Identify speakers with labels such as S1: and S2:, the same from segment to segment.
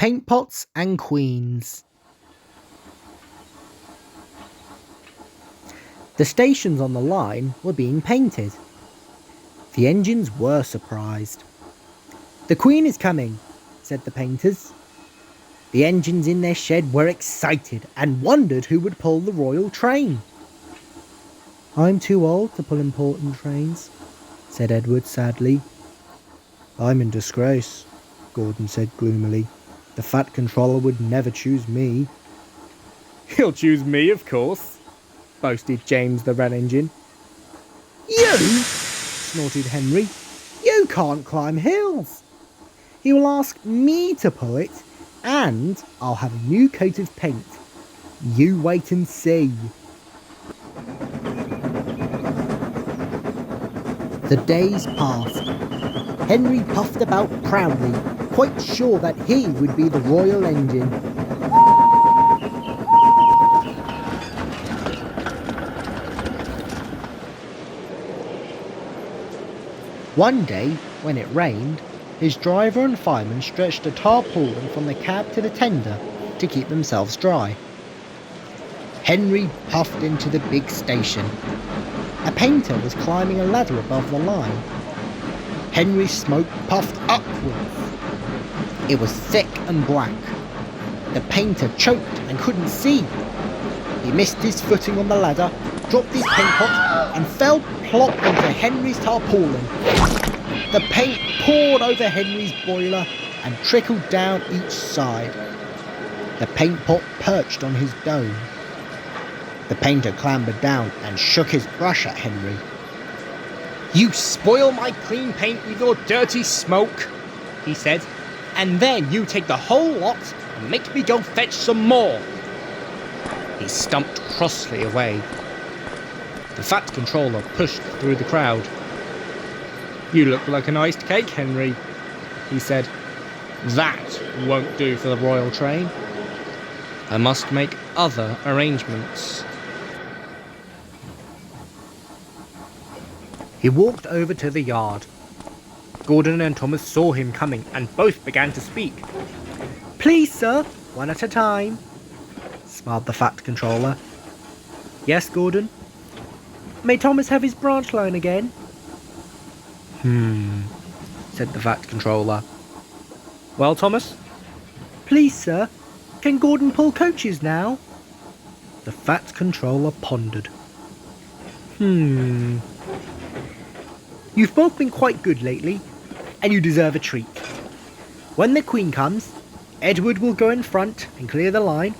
S1: Paint Pots and Queens. The stations on the line were being painted. The engines were surprised. "The Queen is coming," said the painters. The engines in their shed were excited and wondered who would pull the royal train. "I'm too old to pull important trains," said Edward sadly. "I'm in disgrace," Gordon said gloomily. "The Fat Controller would never choose me." "He'll choose me, of course," boasted James the Red Engine. "You?" snorted Henry. "You can't climb hills. He will ask me to pull it, and I'll have a new coat of paint. You wait and see." The days passed. Henry puffed about proudly, quite sure that he would be the royal engine. One day, when it rained, his driver and fireman stretched a tarpaulin from the cab to the tender to keep themselves dry. Henry puffed into the big station. A painter was climbing a ladder above the line. Henry's smoke puffed upwards. It was thick and black. The painter choked and couldn't see. He missed his footing on the ladder, dropped his paint pot, and fell plop onto Henry's tarpaulin. The paint poured over Henry's boiler and trickled down each side. The paint pot perched on his dome. The painter clambered down and shook his brush at Henry. "You spoil my clean paint with your dirty smoke," he said, "and then you take the whole lot and make me go fetch some more." He stumped crossly away. The Fat Controller pushed through the crowd. "You look like an iced cake, Henry," he said. "That won't do for the royal train. I must make other arrangements." He walked over to the yard. Gordon and Thomas saw him coming and both began to speak. "Please, sir, one at a time," smiled the Fat Controller. "Yes, Gordon?" "May Thomas have his branch line again?" Said the Fat Controller. "Well, Thomas?" "Please, sir, can Gordon pull coaches now?" The Fat Controller pondered. "You've both been quite good lately, and you deserve a treat. When the Queen comes, Edward will go in front and clear the line,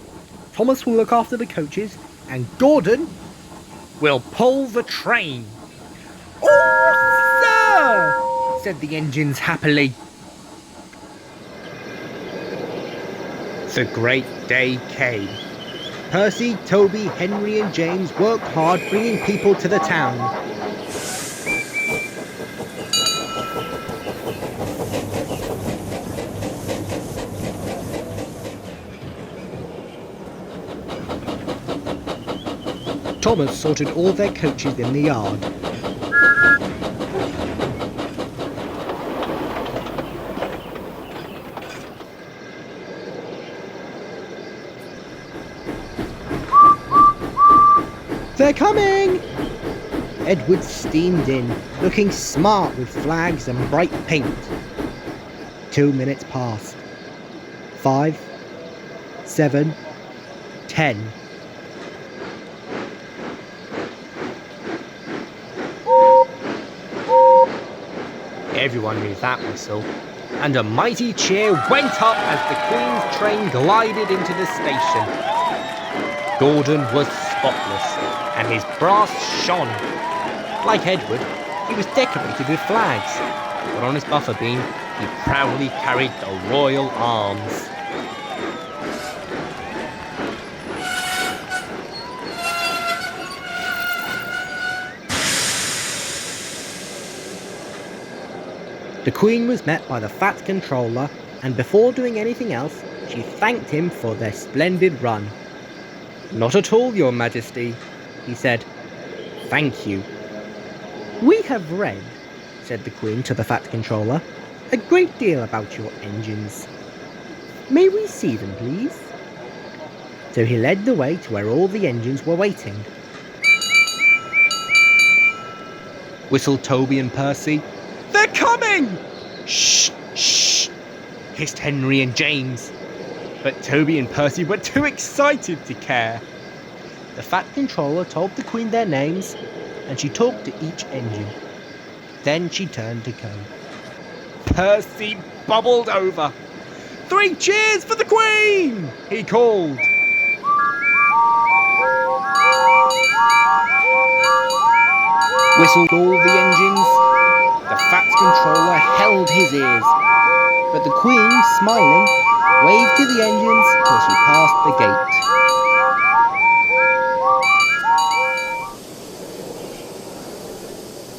S1: Thomas will look after the coaches, and Gordon will pull the train." "Oh, sir!" said the engines happily. The great day came. Percy, Toby, Henry and James worked hard bringing people to the town. Thomas sorted all their coaches in the yard. "They're coming!" Edward steamed in, looking smart with flags and bright paint. 2 minutes passed. 5, 7, 10. Everyone knew that whistle, and a mighty cheer went up as the Queen's train glided into the station. Gordon was spotless, and his brass shone. Like Edward, he was decorated with flags, but on his buffer beam, he proudly carried the royal arms. The Queen was met by the Fat Controller, and before doing anything else, she thanked him for their splendid run. "Not at all, Your Majesty," he said. "Thank you." "We have read," said the Queen to the Fat Controller, "a great deal about your engines. May we see them, please? So he led the way to where all the engines were waiting.
S2: Whistled Toby and Percy. "They're coming!" "Shh, shh," hissed Henry and James. But Toby and Percy were too excited to care.
S1: The Fat Controller told the Queen their names, and she talked to each engine. Then she turned to go.
S2: Percy bubbled over. "3 cheers for the Queen!" he called. Whistled all the engines. The Fat Controller held his ears,
S1: But the Queen, smiling, waved to the engines till she passed the gate.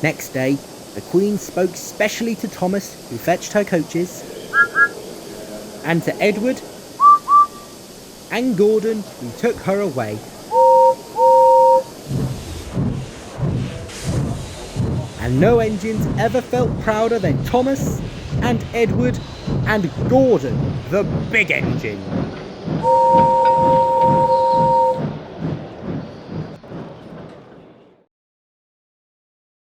S1: Next day, the Queen spoke specially to Thomas, who fetched her coaches, and to Edward and Gordon, who took her away. And no engines ever felt prouder than Thomas and Edward and Gordon, the big engine.